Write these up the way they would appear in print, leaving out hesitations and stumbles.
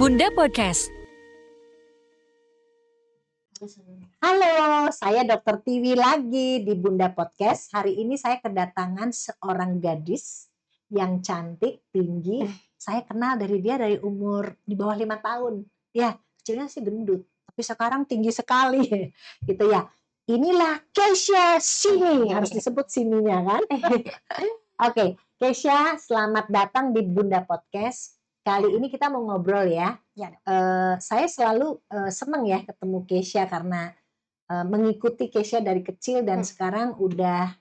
Bunda Podcast. Halo, saya Dr. Tiwi lagi di Bunda Podcast. Hari ini saya kedatangan seorang gadis yang cantik, tinggi. Saya kenal dari dia dari umur di bawah 5 tahun. Ya, kecilnya sih gendut, tapi sekarang tinggi sekali. Gitu ya. Inilah Keisha Sini, harus disebut Sininya kan? Oke, Keisha, selamat datang di Bunda Podcast. Kali ini kita mau ngobrol ya. Ya. Saya selalu senang ya ketemu Keisha karena mengikuti Keisha dari kecil dan sekarang udah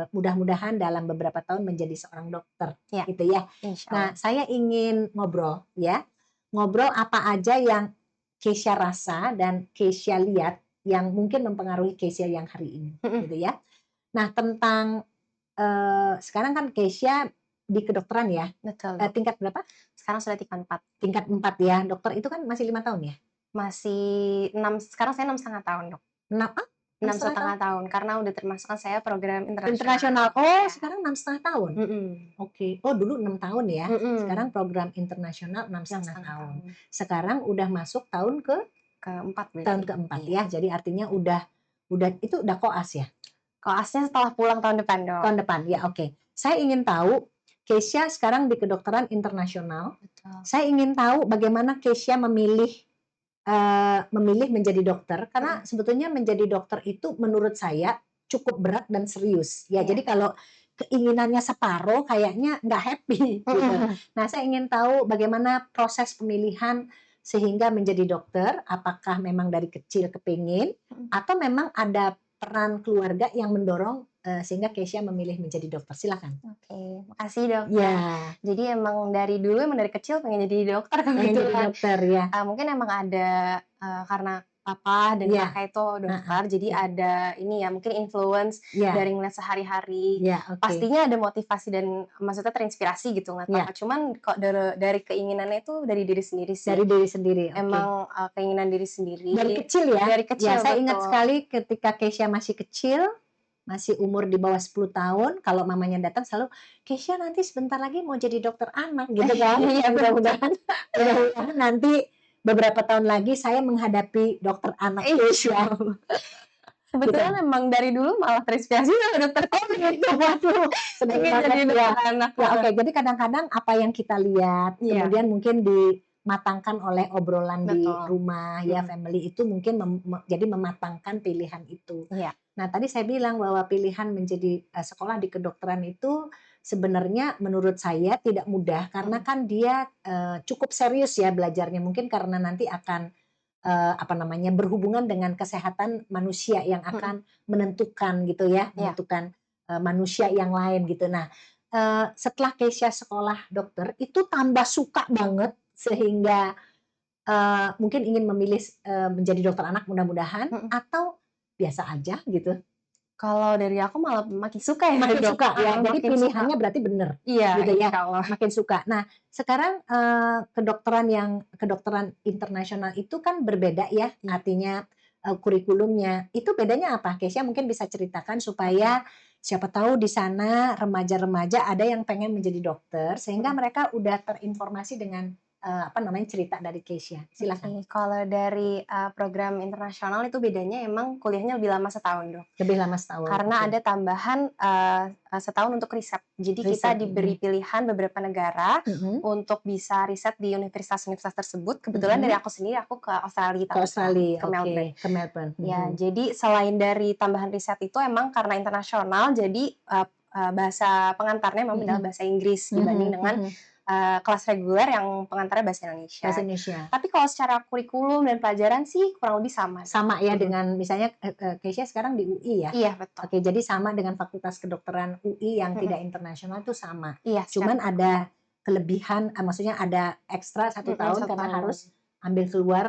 mudah-mudahan dalam beberapa tahun menjadi seorang dokter, Ya. gitu ya. Insya Nah, Allah. saya ingin ngobrol ya, ngobrol apa aja yang Keisha rasa dan Keisha lihat yang mungkin mempengaruhi Keisha yang hari ini, gitu ya. Nah, tentang sekarang kan Keisha di kedokteran ya, Betul. tingkat berapa? Sekarang sudah tingkat 4. Tingkat 4 ya, dokter itu kan masih 5 tahun ya? Masih 6, sekarang saya 6,5 tahun, Dok. Kenapa? 6,5 tahun, karena udah termasuk kan saya program Internasional. Oh, Ya. sekarang 6,5 tahun? Mm-mm. Oke. Oh, dulu 6 tahun ya? Mm-mm. Sekarang program internasional 6,5 6,5 tahun. tahun. Sekarang udah masuk tahun Keempat berarti. tahun keempat Iya. ya. Jadi artinya udah itu udah koas ya? Koasnya setelah pulang tahun depan, Dok. Tahun depan ya, oke. Saya ingin tahu Keisha sekarang di kedokteran internasional. Betul. Saya ingin tahu bagaimana Keisha memilih menjadi dokter, karena sebetulnya menjadi dokter itu menurut saya cukup berat dan serius ya. Iya. Jadi kalau keinginannya separuh kayaknya nggak happy gitu. Nah, saya ingin tahu bagaimana proses pemilihan sehingga menjadi dokter. Apakah memang dari kecil kepingin atau memang ada peran keluarga yang mendorong sehingga Keisha memilih menjadi dokter? Silakan. Oke, makasih, Dok. Ya, Jadi emang dari dulu, emang dari kecil pengen jadi dokter pengen jadi kebetulan. dokter ya. Mungkin emang ada karena papa dan Iya. kakak itu dokter, jadi Iya. ada ini ya, mungkin influence Ya, dari ngeliat sehari-hari. ya, oke. Pastinya ada motivasi dan maksudnya terinspirasi gitu ngeliat Iya. papa. Cuman kok dari keinginannya itu dari diri sendiri sih. Dari diri sendiri. Oke. Emang keinginan diri sendiri. Dari kecil ya? Dari kecil, Ya, saya ingat betul. sekali ketika Keisha masih kecil, masih umur di bawah 10 tahun, kalau mamanya datang selalu, Keisha nanti sebentar lagi mau jadi dokter anak gitu kan. Iya, Mudah-mudahan nanti beberapa tahun lagi saya menghadapi dokter anak Keisha. Kebetulan emang dari dulu malah terinspirasi sama dokter. Oh gitu, waduh. Senang Pengen banget jadi ya. dokter anak. Ya oke, jadi kadang-kadang apa yang kita lihat, Iya. kemudian mungkin dimatangkan oleh obrolan di Betul. rumah ya, family itu mungkin jadi mematangkan pilihan itu. Iya. Nah, tadi saya bilang bahwa pilihan menjadi sekolah di kedokteran itu sebenarnya menurut saya tidak mudah karena kan dia cukup serius ya belajarnya, mungkin karena nanti akan berhubungan dengan kesehatan manusia yang akan menentukan gitu ya, menentukan manusia yang lain gitu. Nah, setelah Keisha sekolah dokter itu tambah suka banget sehingga mungkin ingin memilih menjadi dokter anak mudah-mudahan atau biasa aja gitu. Kalau dari aku malah makin suka ya, Makin Dok. suka ya. Jadi Makin pilihannya suka. berarti benar. Iya, gitu ya. insya Allah. Makin suka. Nah, sekarang kedokteran internasional itu kan berbeda ya, artinya kurikulumnya. Itu bedanya apa? Keisha mungkin bisa ceritakan supaya siapa tahu di sana remaja-remaja ada yang pengen menjadi dokter sehingga mereka udah terinformasi dengan cerita dari Keisha. Silakan. Oke, kalau dari program internasional itu bedanya emang kuliahnya lebih lama setahun, Dok. Lebih lama setahun. Karena oke. ada tambahan setahun untuk riset. Jadi kita Riset, diberi pilihan beberapa negara untuk bisa riset di universitas-universitas tersebut. Kebetulan dari aku sendiri, aku ke Australia. Ke Australia, ke oke. Melbourne. Ke Melbourne. Ya, jadi selain dari tambahan riset itu emang karena internasional, jadi bahasa pengantarnya memang adalah bahasa Inggris dibanding dengan kelas reguler yang pengantarnya bahasa Indonesia. Bahasa Indonesia. Tapi kalau secara kurikulum dan pelajaran sih kurang lebih sama. Sama ya dengan misalnya Keisha sekarang di UI ya. Iya, betul. Oke, jadi sama dengan Fakultas Kedokteran UI yang tidak internasional itu sama. Iya, Cuman ada kelebihan, maksudnya ada ekstra 1 tahun satu karena tahun. harus ambil keluar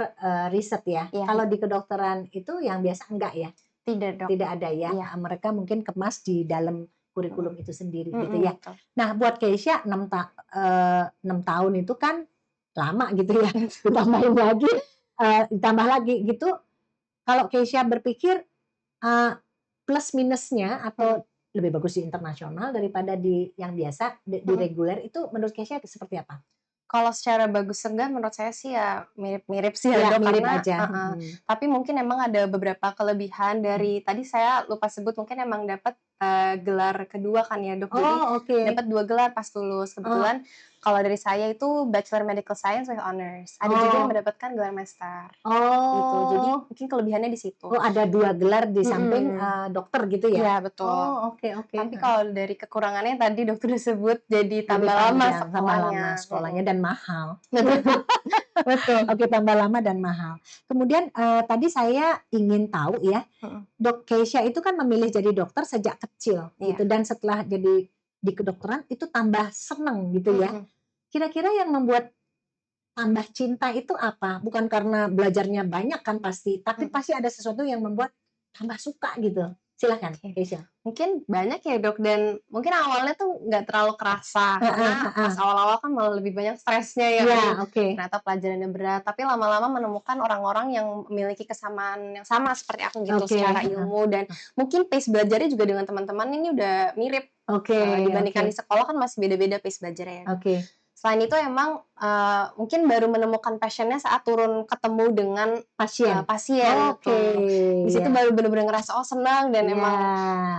riset ya. Iya. Kalau di kedokteran itu yang biasa enggak ya? Tidak, Dok. Tidak ada ya. Iya. Mereka mungkin kemas di dalam kurikulum itu sendiri gitu ya. Betul. Nah, buat Keisha 6 tahun itu kan lama gitu ya. Ditambah lagi gitu. Kalau Keisha berpikir plus minusnya atau lebih bagus di internasional daripada di yang biasa di reguler itu menurut Keisha seperti apa? Kalau secara bagus enggak menurut saya sih ya mirip-mirip sih ya Ya Dok, mirip karena aja, heeh, tapi mungkin emang ada beberapa kelebihan dari tadi saya lupa sebut mungkin emang dapat, gelar kedua kan ya Dok, jadi Oh oke, dapat 2 gelar pas lulus. oh Kebetulan kalau dari saya itu Bachelor Medical Science with Honors, ada juga yang oh mendapatkan gelar master, gitu. Jadi oh. mungkin kelebihannya di situ. Oh ada 2 gelar di samping, Mhm, dokter gitu ya? iya betul. Oh oke oke, Tapi heeh. kalau dari kekurangannya tadi dokter udah sebut jadi Lebih tambah lama panjang, tambah lama sekolahnya, sekolahnya dan mahal. betul. Oke tambah lama dan mahal. Kemudian, tadi saya ingin tahu ya, Mhm, Dok Keisha itu kan memilih jadi dokter sejak kecil iya, gitu dan setelah jadi di kedokteran itu tambah seneng gitu ya. mhm, Kira-kira yang membuat tambah cinta itu apa? Bukan karena belajarnya banyak kan pasti, tapi mhm, pasti ada sesuatu yang membuat tambah suka gitu. Silakan oke. Keisha. Mungkin banyak ya Dok, dan mungkin awalnya tuh nggak terlalu kerasa, Heeh karena pas heeh. awal-awal kan malah lebih banyak stresnya ya, Iya, aduh oke. ternyata pelajarannya berat, tapi lama-lama menemukan orang-orang yang memiliki kesamaan yang sama seperti aku gitu Oke, secara heeh. ilmu dan mungkin pace belajarnya juga dengan teman-teman ini udah mirip, Oke oke dibandingkan di sekolah kan masih beda-beda pace belajarnya ya Dok. oke. Selain itu emang, mungkin baru menemukan passion-nya saat turun ketemu dengan, Pasien? pasien, Oke, betul. Di situ ya. baru bener-bener ngerasa, oh senang dan Iya, emang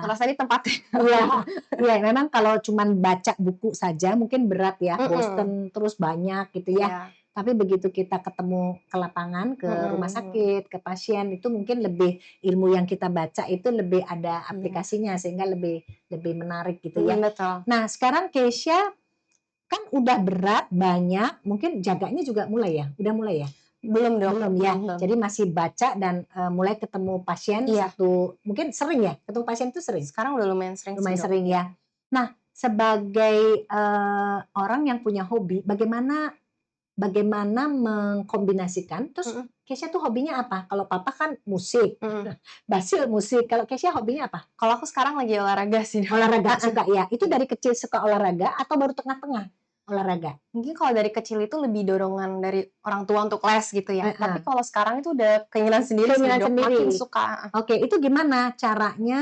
ngerasa ini tempatnya iya, aku. iya memang kalau cuman baca buku saja mungkin berat ya, Mhm, bosen terus banyak gitu ya. iya, Tapi begitu kita ketemu ke lapangan, ke rumah mhm, sakit, ke pasien itu mungkin lebih ilmu yang kita baca itu lebih ada iya, aplikasinya sehingga lebih lebih menarik gitu ya. betul. Nah sekarang Keisha kan udah berat, banyak, mungkin jaganya juga mulai ya? Udah mulai ya? Belum Dok, Belum ya? belum. Jadi masih baca dan, mulai ketemu pasien Iya, satu mungkin sering ya? Ketemu pasien itu sering? sekarang udah lumayan sering sih Lumayan Dok, sering iya. ya. Nah, sebagai, orang yang punya hobi, bagaimana bagaimana mengkombinasikan terus Mhm, Kesha tuh hobinya apa? Kalau papa kan musik, mhm. Basil musik, kalau Kesha hobinya apa? Kalau aku sekarang lagi olahraga sih Dok, Olahraga, heeh, suka ya? Itu iya. dari kecil suka olahraga atau baru tengah-tengah olahraga? Mungkin kalau dari kecil itu lebih dorongan dari orang tua untuk les gitu ya, tapi Heeh, kalau sekarang itu udah keinginan sendiri sih keinginan Dok, makin sendiri. suka, heeh, Oke, itu gimana caranya,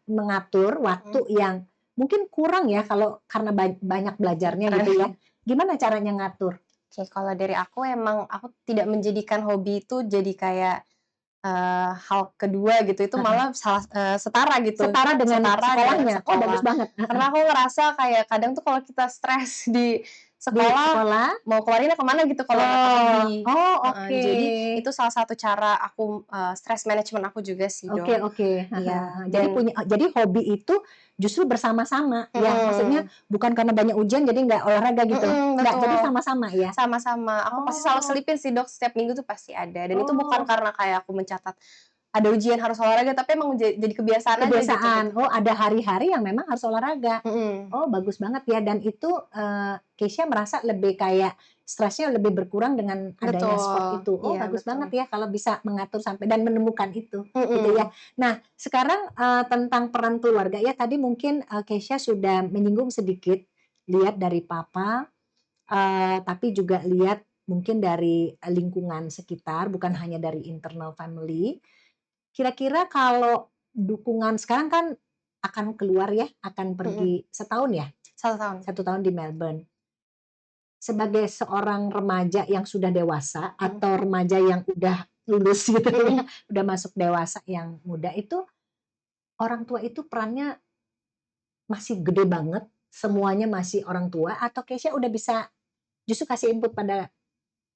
mengatur waktu mhm, yang mungkin kurang ya kalau karena banyak oke belajarnya keren. gitu ya. Gimana caranya ngatur? Oke, kalau dari aku emang aku tidak menjadikan hobi itu jadi kayak, hal kedua gitu, itu Heeh. malah setara gitu, Setara dengan setara dengan sekolahnya? Oh bagus sekolah. banget, heeh. Karena aku ngerasa kayak kadang tuh kalau kita stres di Di sekolah, sekolah? mau keluarinnya ke mana gitu kalau nggak ke Oh hobi. oh Heeh, oke. jadi itu salah satu cara aku, stress management aku juga sih, Oke Dok. oke, heeh Iya, heeh. dan Jadi hobi itu justru bersama-sama ya? Maksudnya mhm, bukan karena banyak ujian jadi nggak olahraga gitu? mhm, Nggak, jadi betul. sama-sama ya? Sama-sama, aku pasti selalu Oh selipin sih Dok, setiap minggu tuh pasti ada, dan itu bukan oh. karena kayak aku mencatat, ada ujian harus olahraga, tapi emang jadi kebiasaan aja gitu gitu. Kebiasaan, oh ada hari-hari yang memang harus olahraga. Mhm, Oh bagus banget ya dan itu, Keisha merasa lebih kayak stresnya lebih berkurang dengan adanya sport betul, itu. Oh iya bagus betul. banget ya kalau bisa mengatur sampai dan menemukan itu, gitu ya. Mhm, Nah sekarang, tentang peran keluarga ya tadi mungkin, Keisha sudah menyinggung sedikit, lihat dari papa, tapi juga lihat mungkin dari, lingkungan sekitar bukan hanya dari internal family. Kira-kira kalau dukungan sekarang kan akan keluar ya, akan mhm, pergi setahun ya? 1 tahun. 1 tahun di Melbourne. Sebagai seorang remaja yang sudah dewasa Mhm, atau remaja yang udah lulus gitu ya, mhm. udah masuk dewasa yang muda itu, orang tua itu perannya masih gede banget, Mhm, semuanya masih orang tua atau Kesha udah bisa justru kasih input pada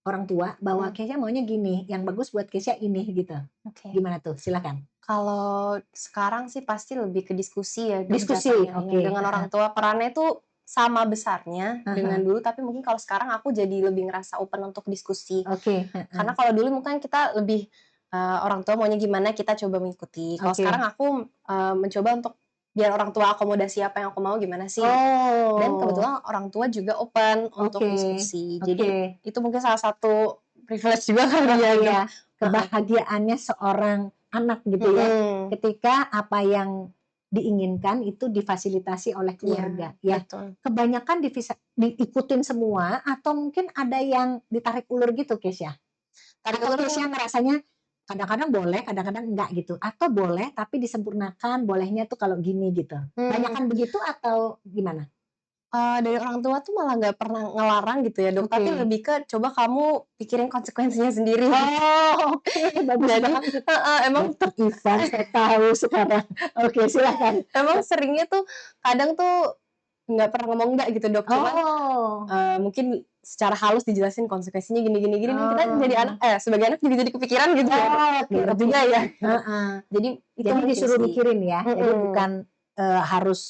orang tua bahwa mhm, Kesha maunya gini, yang bagus buat Kesha ini gitu. oke. Gimana tuh? Silakan. Kalau sekarang sih pasti lebih ke diskusi ya Dok Diskusi, jatuhnya, ya oke, dengan orang heeh, tua perannya itu sama besarnya heeh, dengan dulu, tapi mungkin kalau sekarang aku jadi lebih ngerasa open untuk diskusi. oke, heeh, Karena kalau dulu mungkin kita lebih, orang tua maunya gimana kita coba mengikuti. Kalau sekarang oke. aku, mencoba untuk biar orang tua akomodasi apa yang aku mau gimana sih gitu. Dan Oh, kebetulan orang tua juga open untuk oke diskusi. oke. Jadi itu mungkin salah satu privilege juga kali Heeh, ya, Dok. ya, Heeh, kebahagiaannya seorang anak gitu ya, mhm, ketika apa yang diinginkan itu difasilitasi oleh iya keluarga ya. betul. Kebanyakan diikutin semua atau mungkin ada yang ditarik ulur gitu Kesya? Tarik Atau ulur tuh Kesya ngerasanya kadang-kadang boleh, kadang-kadang enggak gitu? Atau boleh tapi disempurnakan, bolehnya tuh kalau gini gitu? mmm. Banyakan begitu atau gimana? Dari orang tua tuh malah nggak pernah ngelarang gitu ya, Dok, tapi Oke. lebih ke coba kamu pikirin konsekuensinya sendiri. Oh, oke, bagus Jadi banget. heeh, Dokter Ivan saya tahu sekarang. Oke, silakan. emang seringnya tuh kadang tuh nggak pernah ngomong enggak gitu, Dok, cuman, Oh. mungkin secara halus dijelasin konsekuensinya gini gini gini, dan kita jadi anak Oh. sebagai anak juga jadi kepikiran gitu ya, Dok, Oke bener oke. juga ya, gitu. Heeh. Jadi itu Jadi mungkin disuruh sih. mikirin ya? Jadi Mhm, bukan, harus,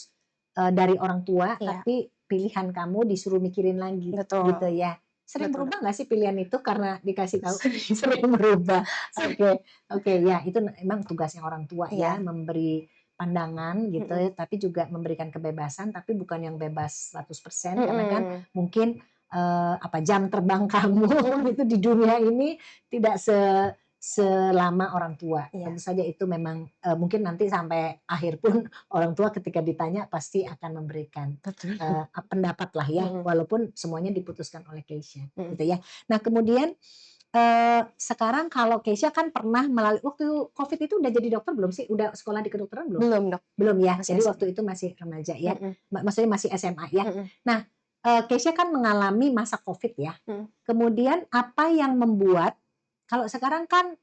dari orang tua, iya, tapi pilihan kamu disuruh mikirin lagi, gitu betul ya? Sering betul, Dok. berubah nggak sih pilihan itu karena dikasih tahu? Sering Sering berubah. sering, Oke oke, ya itu emang tugasnya orang tua ya, iya, memberi pandangan gitu mhm, ya, tapi juga memberikan kebebasan, tapi bukan yang bebas 100% karena kan mhm, mungkin, jam terbang kamu itu di dunia ini tidak selama orang tua. iya, Tentu saja itu memang, mungkin nanti sampai akhir pun orang tua ketika ditanya pasti akan memberikan, betul, pendapatlah ya, mhm, walaupun semuanya diputuskan oleh Keisha, mhm. gitu ya. Nah kemudian, sekarang kalau Keisha kan pernah melalui waktu Covid itu udah jadi dokter belum sih? Udah sekolah di kedokteran belum? Belum, Dok, Belum ya? masih Jadi SMA. waktu itu masih remaja ya? Mhm, Maksudnya masih SMA ya? mhm, Nah, Keisha kan mengalami masa Covid ya, mhm, kemudian apa yang membuat kalau sekarang kan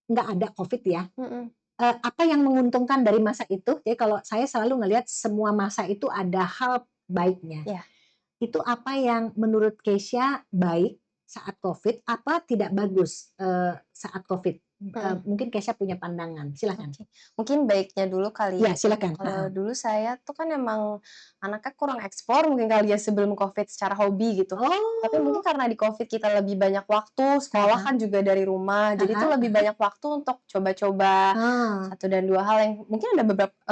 nggak ada Covid ya, mhm, apa yang menguntungkan dari masa itu? Jadi kalau saya selalu ngelihat semua masa itu ada hal baiknya. iya. Itu apa yang menurut Keisha baik saat Covid, apa tidak bagus, saat Covid? Mhm. Mungkin Keisha punya pandangan, silakan. Oke, mungkin baiknya dulu kali Iya ya, Dok. silakan, Kalau heeh. dulu saya tuh kan emang anaknya kurang eksplor mungkin kali ya sebelum Covid secara hobi gitu. Tapi mungkin Oh, karena di Covid kita lebih banyak waktu, sekolah heeh kan juga dari rumah, jadi tuh heeh lebih heeh. banyak waktu untuk coba-coba Oh. satu dan 2 hal yang mungkin ada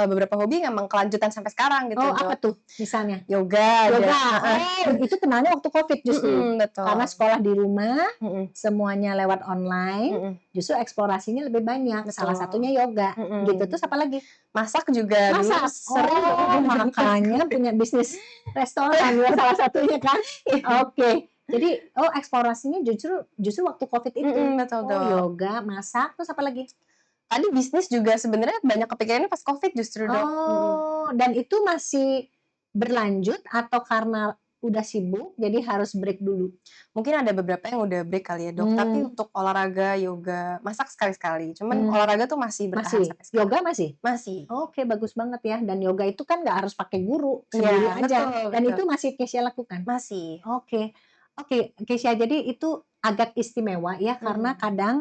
beberapa hobi yang emang kelanjutan sampai sekarang Oh, gitu, apa Dok. tuh misalnya? Yoga ada, Yoga, heeh, oh itu kenalnya waktu Covid justru. Karena betul, sekolah di rumah, mhm, semuanya lewat online, mhm, justru eksplorasinya lebih banyak, salah betul, satunya yoga, gitu. Terus mhm. apa lagi? Masak juga dulu Masak? sering tuh Oh, ngerjain makanya punya bisnis restoran ya salah satunya kan? Oke, jadi eksplorasinya justru justru waktu Covid itu? betul, Oh Dok. yoga, masak, terus apa lagi? Tadi bisnis juga sebenarnya banyak kepikirannya pas Covid justru, Dok, Oh, dan itu masih berlanjut atau karena udah sibuk jadi harus break dulu? Mungkin ada beberapa yang udah break kali ya, Dok, tapi Mmm. untuk olahraga, yoga, masak sekali-sekali, cuman Mmm, olahraga tuh masih bertahan masih? sampai sekarang. Yoga masih? Masih. Oke, bagus banget ya, dan yoga itu kan nggak harus pakai guru, Iya, sendiri aja, betul dan betul. itu masih Keisha lakukan? Masih. Oke. Oke, Keisha, jadi itu agak istimewa ya, karena Mhm. kadang,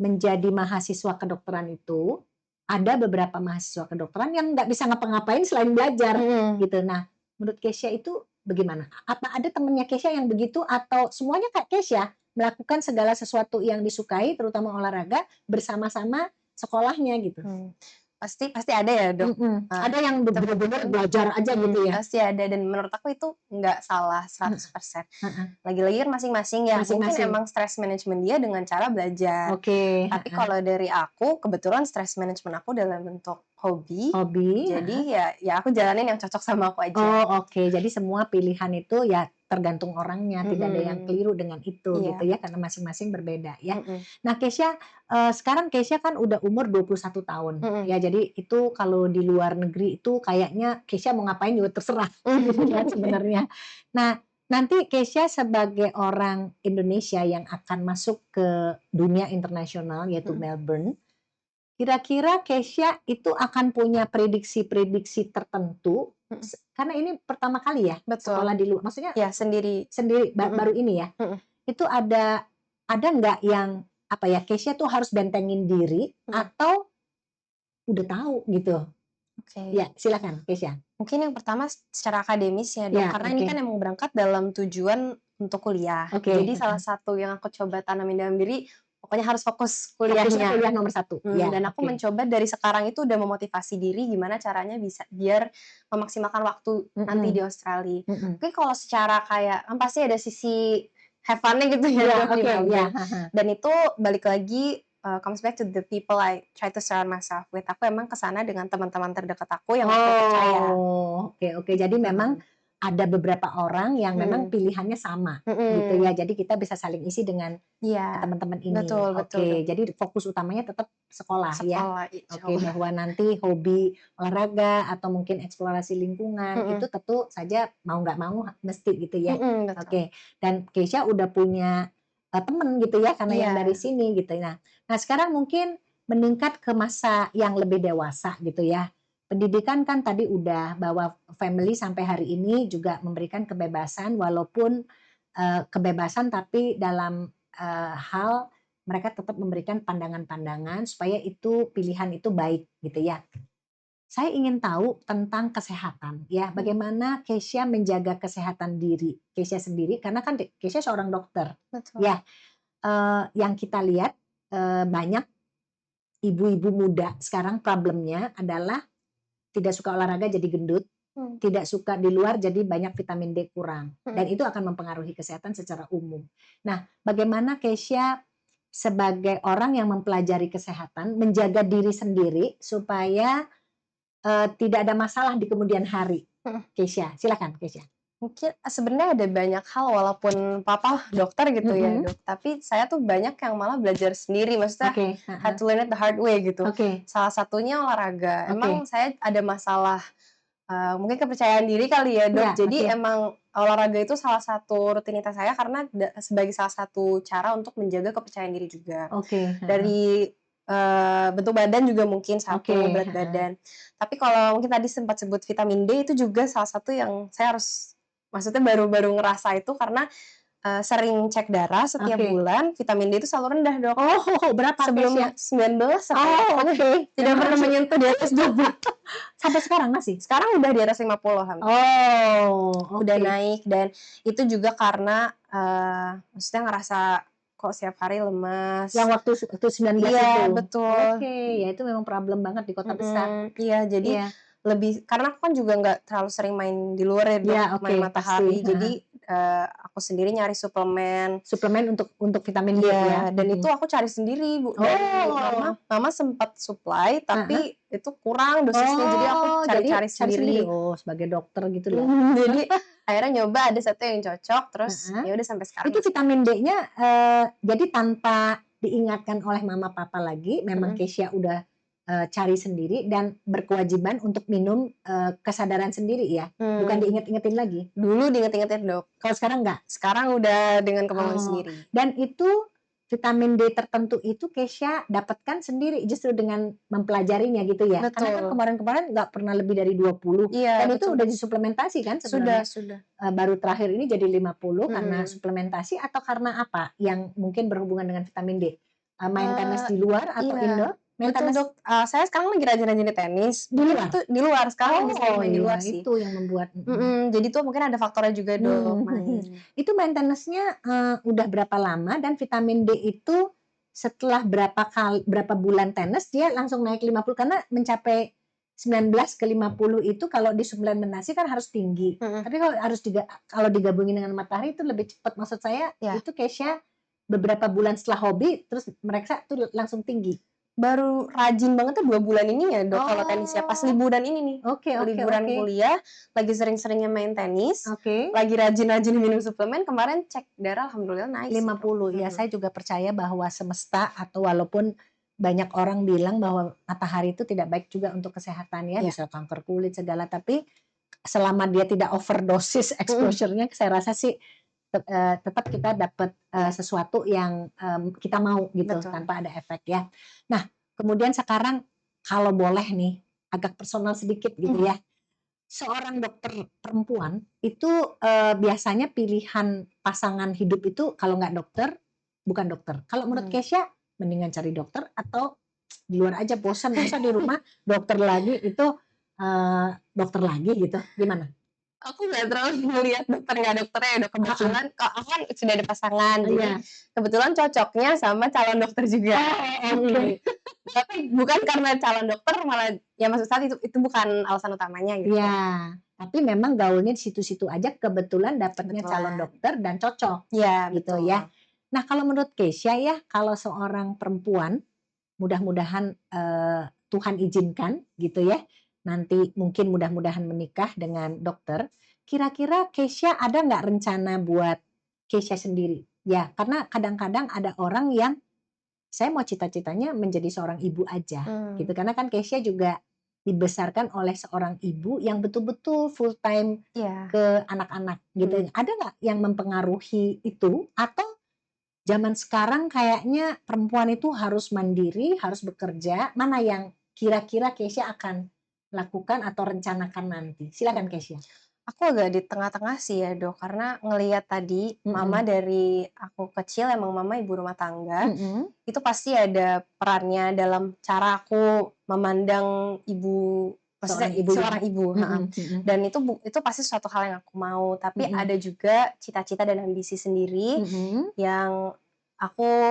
menjadi mahasiswa kedokteran itu, ada beberapa mahasiswa kedokteran yang nggak bisa ngapa-ngapain selain belajar, Mhm. gitu. Nah, menurut Keisha itu bagaimana? Apa ada temennya Keisha yang begitu atau semuanya kayak Keisha, melakukan segala sesuatu yang disukai, terutama olahraga, bersama-sama sekolahnya gitu? Mhm. Pasti pasti ada ya, Dok, Mhm, ada yang bener-bener temen-temen belajar aja gitu ya? pasti ada dan menurut aku itu nggak salah Heeh 100%. heeh, Lagi-lagi kan masing-masing ya, mungkin masing-masing. emang stress management dia dengan cara belajar. Oke, Tapi heeh, kalau dari aku, kebetulan stress management aku dalam bentuk hobi, hobi, jadi heeh. ya aku jalanin yang cocok sama aku aja. Oh, oke. Jadi semua pilihan itu ya tergantung orangnya, tidak ada yang Mhm, keliru dengan itu gitu iya, ya, karena masing-masing berbeda ya. mhm, Nah Kesha, sekarang Kesha kan udah umur 21 tahun, mhm. ya jadi itu kalau di luar negeri itu kayaknya Kesha mau ngapain juga terserah gitu kan sebenarnya. Nah, nanti Kesha sebagai orang Indonesia yang akan masuk ke dunia internasional yaitu Mhm, Melbourne, kira-kira Kesha itu akan punya prediksi-prediksi tertentu, mhm, karena ini pertama kali ya betul. sekolah di luar, maksudnya Iya sendiri, sendiri mhm, baru ini ya? mhm, Itu ada nggak yang, apa ya, Kesha tuh harus bentengin diri mhm, atau udah tahu gitu? oke. Ya silakan Kesha. Mungkin yang pertama secara akademis ya, Dok, Ya, karena ini oke. kan emang berangkat dalam tujuan untuk kuliah. Oke, Jadi salah heeh. satu yang aku coba tanamin dalam diri, pokoknya harus fokus Fokusnya kuliahnya. kuliah nomor satu. Ya, Dan aku oke. mencoba dari sekarang itu udah memotivasi diri gimana caranya bisa biar memaksimalkan waktu nanti di Mhm Australia. mhm. Mungkin kalau secara kayak kan pasti ada sisi have fun-nya gitu ya, Iya, Dok, di oke, ya, Melbourne. heeh. Dan itu balik lagi, comes back to the people I try to surround myself with. Aku emang ke sana dengan teman-teman terdekat aku yang aku percaya, Oh, oke oke. Jadi memang gitu. ada beberapa orang yang memang Mhm. pilihannya sama gitu Mhm. ya. Jadi kita bisa saling isi dengan Iya. teman-teman ini. Betul betul dong. Oke, jadi fokus utamanya tetap sekolah ya. Sekolah, Oke, insyaallah. bahwa nanti hobi olahraga atau mungkin eksplorasi lingkungan itu Mhm. tentu saja mau nggak mau mesti gitu ya. Mhm, betul. Oke, dan Keisha udah punya temen gitu ya karena yang dari Iya. sini gitu. Nah sekarang mungkin meningkat ke masa yang lebih dewasa gitu ya. Pendidikan kan tadi udah bahwa family sampai hari ini juga memberikan kebebasan walaupun kebebasan tapi dalam hal mereka tetap memberikan pandangan-pandangan supaya itu pilihan itu baik gitu ya. Saya ingin tahu tentang kesehatan ya, Mhm. bagaimana Keisha menjaga kesehatan diri Keisha sendiri karena kan Keisha seorang dokter Betul. ya, yang kita lihat, banyak ibu-ibu muda sekarang problemnya adalah tidak suka olahraga jadi gendut, Mmm. tidak suka di luar jadi banyak vitamin D kurang, dan Mhm. itu akan mempengaruhi kesehatan secara umum. Nah, bagaimana Keisha sebagai orang yang mempelajari kesehatan menjaga diri sendiri supaya, tidak ada masalah di kemudian hari? Mhm. Keisha, silakan Keisha. Mungkin sebenarnya ada banyak hal walaupun papa dokter gitu ya, Mhm, Dok, tapi saya tuh banyak yang malah belajar sendiri, maksudnya oke, had heeh, to learn it the hard way gitu. oke, Salah satunya olahraga. oke. Emang saya ada masalah, mungkin kepercayaan diri kali ya, Dok. Iya, Jadi oke, emang olahraga itu salah satu rutinitas saya karena sebagai salah satu cara untuk menjaga kepercayaan diri juga. oke, heeh, Dari, bentuk badan juga mungkin oke, satu, berat heeh, badan. Tapi kalau mungkin tadi sempat sebut vitamin D itu juga salah satu yang saya harus maksudnya baru-baru ngerasa itu karena, sering cek darah setiap oke. bulan, vitamin D itu selalu rendah, Dok. Oh, berapa Sebelumnya Keisha? 19 apa ya, Oh, pokoknya oke, tidak memang pernah harus menyentuh di atas 20. sampai sekarang masih? Sekarang udah di atas 50 alhamdulillah. Oh, Udah oke. naik dan itu juga karena, maksudnya ngerasa kok setiap hari Yang lemas. waktu 19 itu? Iya, betul. Oke, ya itu memang problem banget di kota besar. Mhm, iya jadi Iya, lebih karena aku kan juga nggak terlalu sering main di luar ya, iya, Dok, oke, main pasti, matahari heeh. jadi, aku sendiri nyari suplemen. Suplemen untuk vitamin D ya? Iya, dan itu Mhm. aku cari sendiri, Bu, dari mama. Oh, Mama sempat supply, heeh. tapi itu kurang dosisnya, jadi aku Oh, jadi cari-cari cari sendiri? sendiri. Oh, sebagai dokter gitu loh. Jadi akhirnya nyoba ada satu yang cocok, terus Heeh. ya udah sampai sekarang Itu masih vitamin D-nya, jadi tanpa diingatkan oleh mama papa lagi, memang mhm, Keisha udah, cari sendiri dan berkewajiban untuk minum, kesadaran sendiri ya? Bukan mmm, diinget-ingetin lagi? dulu diinget-ingetin, Dok, Kalau sekarang enggak? sekarang udah dengan kemauan Oh, sendiri. dan itu vitamin D tertentu itu Keisha dapatkan sendiri justru dengan mempelajarinya gitu ya? Karena kan Betul, kemarin-kemarin nggak pernah lebih dari 20 iya dan itu betul, udah Dok. disuplementasi kan Sudah sebenarnya? sudah, Baru terakhir ini jadi 50 karena mhm, suplementasi atau karena apa yang mungkin berhubungan dengan vitamin D? Main tenis eee, di luar atau iya, indoor? Main betul, tenis Dok, saya sekarang lagi rajin-rajin di tenis, di mungkin luar? itu di luar, sekarang lagi sering Oh main di iya luar sih. itu yang membuat Jadi tuh mungkin ada faktornya juga, Dok, Mmm, main. Itu main tenisnya, udah berapa lama dan vitamin D itu setelah berapa bulan tenis dia langsung naik 50 karena mencapai 19 ke 50 itu kalau disuplementasi kan harus tinggi. Mhm, Tapi kalau digabungin dengan matahari itu lebih cepat. Maksud saya iya. itu Keisha beberapa bulan setelah hobi terus mereksa tuh langsung tinggi. Baru rajin banget tuh 2 bulan ini ya, Dok, kalau tenisnya, pas Oh, liburan ini nih. oke, oke, Liburan oke. kuliah, lagi sering-seringnya main tenis, Oke. lagi rajin-rajin minum suplemen, kemarin cek darah alhamdulillah naik sih, Dok. 50, ya Mhm. saya juga percaya bahwa semesta atau walaupun banyak orang bilang bahwa matahari itu tidak baik juga untuk kesehatan ya, Iya. bisa kanker kulit segala, tapi selama dia tidak overdosis Mhm. exposure-nya saya rasa sih tetap kita dapat, Iya, sesuatu yang, kita mau gitu betul. tanpa ada efek ya. Nah, kemudian sekarang kalau boleh nih agak personal sedikit gitu Mhm. ya. Seorang dokter perempuan itu, biasanya pilihan pasangan hidup itu kalau nggak dokter, bukan dokter. Kalau menurut Mhm. Kesha, mendingan cari dokter atau di luar aja bosan, masa di rumah dokter lagi itu, dokter lagi gitu, gimana? Aku nggak terlalu ngelihat dokter nggak dokternya ya, Dok, Heeh, kebetulan kalau aku kan sudah ada pasangan, jadi iya. kebetulan cocoknya sama calon dokter juga. Oh, Mhm. oke. Tapi bukan karena calon dokter malah ya maksud saya itu bukan alasan utamanya gitu. Iya, tapi memang gaulnya di situ-situ aja kebetulan dapatnya calon Kebetulan. dokter dan cocok, Iya, gitu ya. betul. Nah, kalau menurut Kesha ya, kalau seorang perempuan mudah-mudahan, Tuhan izinkan gitu ya, nanti mungkin mudah-mudahan menikah dengan dokter. kira-kira Kesha ada nggak rencana buat Kesha sendiri? Ya, karena kadang-kadang ada orang yang saya mau cita-citanya menjadi seorang ibu aja gitu. Karena kan Kesha juga dibesarkan oleh seorang ibu yang betul-betul full time Iya. ke anak-anak gitu. Ada nggak yang mempengaruhi itu? Atau zaman sekarang kayaknya perempuan itu harus mandiri, harus bekerja. Mana yang kira-kira Kesha akan lakukan atau rencanakan nanti? Silakan Kesha. Aku agak di tengah-tengah sih ya Dok, karena ngelihat tadi mama Mhm. dari aku kecil emang mama ibu rumah tangga, Mhm. itu pasti ada perannya dalam cara aku memandang ibu, maksudnya Seorang ibu yang seorang ibu, heeh. mhm mhm. Dan itu pasti suatu hal yang aku mau, tapi Mhm. ada juga cita-cita dan ambisi sendiri Mhm. yang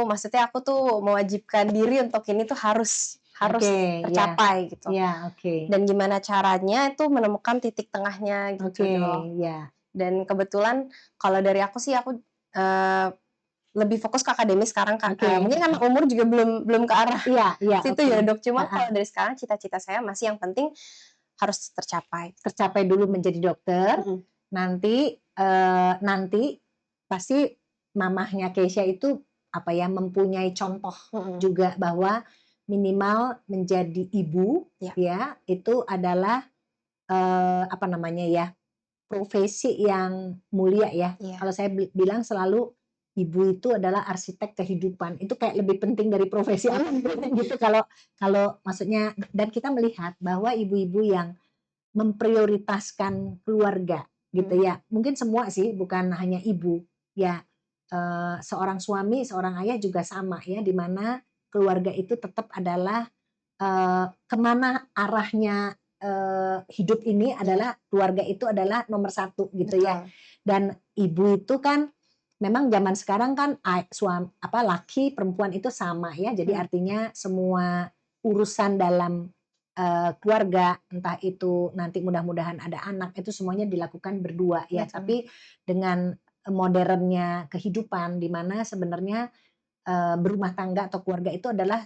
maksudnya aku tuh mewajibkan diri untuk ini tuh harus Oke, harus ya. tercapai gitu. Ya, oke. Dan gimana caranya itu menemukan titik tengahnya gitu, Oke, Dok. ya. Dan kebetulan kalau dari aku sih aku, lebih fokus ke akademis sekarang, Kak, Oke. mungkin karena umur juga belum belum ke arah Iya iya, situ oke. ya, Dok. Cuma Heeh. kalau dari sekarang cita-cita saya masih yang penting harus tercapai. Tercapai dulu menjadi dokter, Mhm. nanti pasti mamahnya Kesha itu apa ya, mempunyai contoh Mhm. juga bahwa minimal menjadi ibu Iya. ya, itu adalah, apa namanya ya, profesi yang mulia ya. Iya. Kalau saya bilang selalu ibu itu adalah arsitek kehidupan. Itu kayak lebih penting dari profesi apa gitu kalau kalau maksudnya dan kita melihat bahwa ibu-ibu yang memprioritaskan keluarga gitu Mhm. ya. Mungkin semua sih bukan hanya ibu. Ya, seorang suami, seorang ayah juga sama ya, di mana keluarga itu tetap adalah, ke arahnya, hidup ini Iya, adalah keluarga itu adalah nomor satu gitu ya. betul. Dan ibu itu kan memang zaman sekarang kan laki perempuan itu sama ya. Jadi Mhm. artinya semua urusan dalam keluarga, entah itu nanti mudah-mudahan ada anak, itu semuanya dilakukan berdua ya. Betul. Tapi dengan modernnya kehidupan di mana sebenarnya berumah tangga atau keluarga itu adalah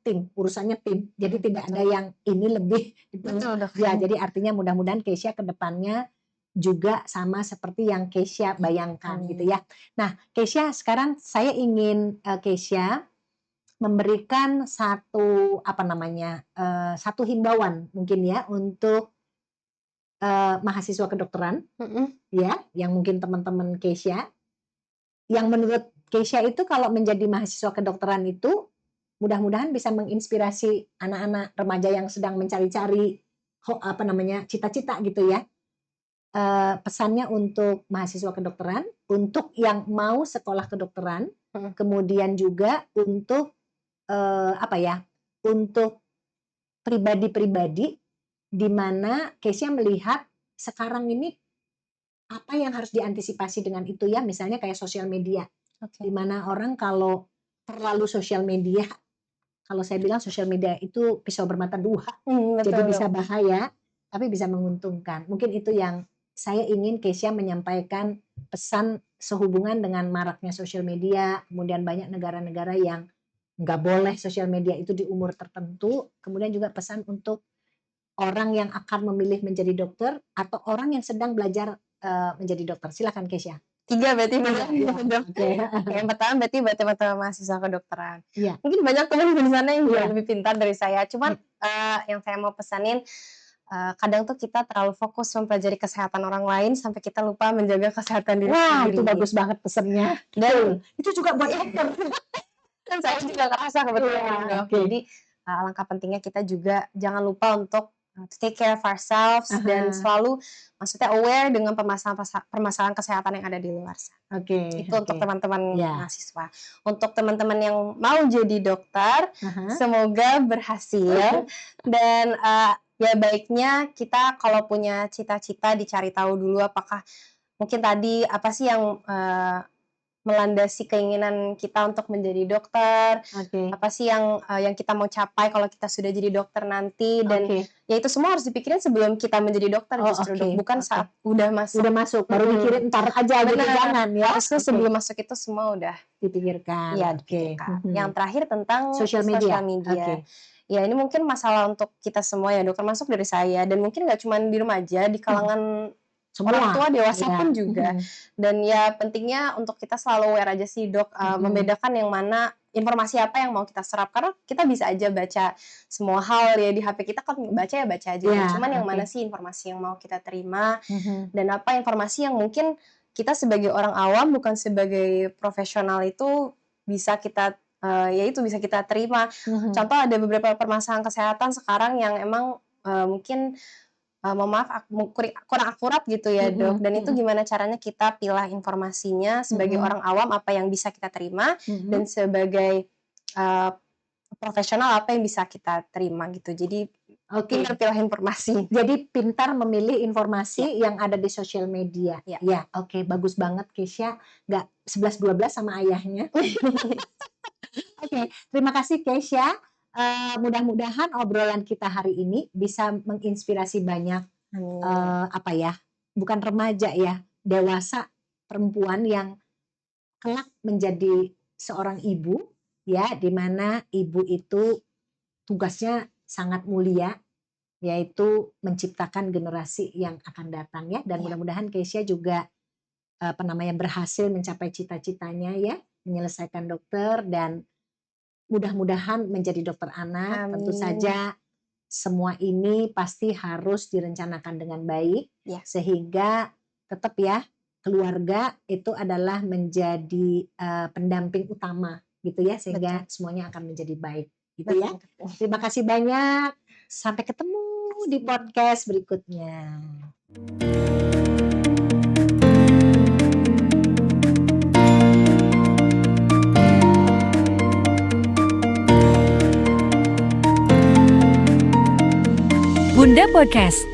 tim, urusannya tim. Jadi tidak ada Betul. yang ini lebih gitu. Betul, Dok. Ya, jadi artinya mudah-mudahan Kesha ke depannya juga sama seperti yang Kesha Iya, bayangkan gitu amin. ya. Nah, Kesha sekarang saya ingin Kesha memberikan satu apa namanya, satu himbauan mungkin ya untuk, mahasiswa kedokteran Mhm. ya, yang mungkin teman-teman Kesha, yang menurut Kesha itu kalau menjadi mahasiswa kedokteran itu mudah-mudahan bisa menginspirasi anak-anak remaja yang sedang mencari-cari apa namanya, cita-cita gitu ya. Pesannya untuk mahasiswa kedokteran, untuk yang mau sekolah kedokteran, Mhm. kemudian juga untuk, apa ya, untuk pribadi-pribadi di mana Kesha melihat sekarang ini apa yang harus diantisipasi dengan itu ya, misalnya kayak sosial media, di Oke. mana orang kalau terlalu sosial media, kalau saya bilang sosial media itu pisau bermata dua, jadi Betul, bisa Dok. bahaya, tapi bisa menguntungkan. Mungkin itu yang saya ingin Kesha menyampaikan pesan sehubungan dengan maraknya sosial media, kemudian banyak negara-negara yang nggak boleh sosial media itu di umur tertentu, kemudian juga pesan untuk orang yang akan memilih menjadi dokter atau orang yang sedang belajar menjadi dokter. Silakan Kesha. 3 berarti Iya, benar iya, ya, Dok. oke. Oke, yang pertama berarti buat teman-teman mahasiswa kedokteran. Iya, Mungkin banyak teman di sana yang jauh iya, lebih pintar dari saya, cuman, iya. yang saya mau pesanin, kadang tuh kita terlalu fokus mempelajari kesehatan orang lain sampai kita lupa menjaga kesehatan diri Wah, itu sendiri. bagus banget pesannya. Dan Betul. Itu juga buat dokter. kan saya juga ngerasa Iya, kebetulan, Dok. oke. Jadi, alangkah pentingnya kita juga jangan lupa untuk, to take care of ourselves dan Aha, selalu maksudnya aware dengan permasalahan kesehatan yang ada di luar sana. oke, Itu oke. untuk teman-teman Ya, mahasiswa. Untuk teman-teman yang mau jadi dokter, aha. semoga berhasil dan, ya baiknya kita kalau punya cita-cita dicari tahu dulu apakah mungkin tadi apa sih yang, melandasi keinginan kita untuk menjadi dokter, Oke, apa sih yang kita mau capai kalau kita sudah jadi dokter nanti dan oke. ya itu semua harus dipikirin sebelum kita menjadi dokter Oh, justru, oke, Dok, bukan oke. saat udah masuk. Udah masuk, baru Mhm. mikirin entar aja gitu, Bener, jangan ya? harusnya Oke, sebelum masuk itu semua udah, dipikirkan. iya Oke, dipikirkan. Yang mhm. terakhir tentang Sosial sosial media, media. oke. Ya ini mungkin masalah untuk kita semua ya Dok, termasuk dari saya dan mungkin nggak cuma di remaja, di Mhm. kalangan orang tua dewasa ya. pun juga. Dan ya pentingnya untuk kita selalu aware aja sih dok, membedakan yang mana informasi apa yang mau kita serap, karena kita bisa aja baca semua hal ya di HP kita kan, baca ya baca aja, Ya, cuman yang oke. mana sih informasi yang mau kita terima, dan apa informasi yang mungkin kita sebagai orang awam bukan sebagai profesional itu bisa kita ya itu bisa kita terima. Contoh ada beberapa permasalahan kesehatan sekarang yang emang mungkin mohon maaf kurang akurat gitu ya dok, dan itu gimana caranya kita pilah informasinya sebagai orang awam apa yang bisa kita terima, dan sebagai profesional apa yang bisa kita terima gitu. Jadi pintar pilah informasi. Jadi pintar memilih informasi yang ada di sosial media. Ya, oke, bagus banget Keisha, nggak 11-12 sama ayahnya. Oke, terima kasih Keisha. Mudah-mudahan obrolan kita hari ini bisa menginspirasi banyak bukan remaja ya, dewasa perempuan yang kelak menjadi seorang ibu ya, di mana ibu itu tugasnya sangat mulia, yaitu menciptakan generasi yang akan datang ya. Dan mudah-mudahan Keisha juga berhasil mencapai cita-citanya ya, menyelesaikan dokter, dan mudah-mudahan menjadi dokter anak. Amin. Tentu saja semua ini pasti harus direncanakan dengan baik, sehingga tetap ya keluarga itu adalah menjadi pendamping utama gitu ya, sehingga semuanya akan menjadi baik gitu ya. Terima kasih banyak, sampai ketemu di podcast berikutnya. Bunda Podcast.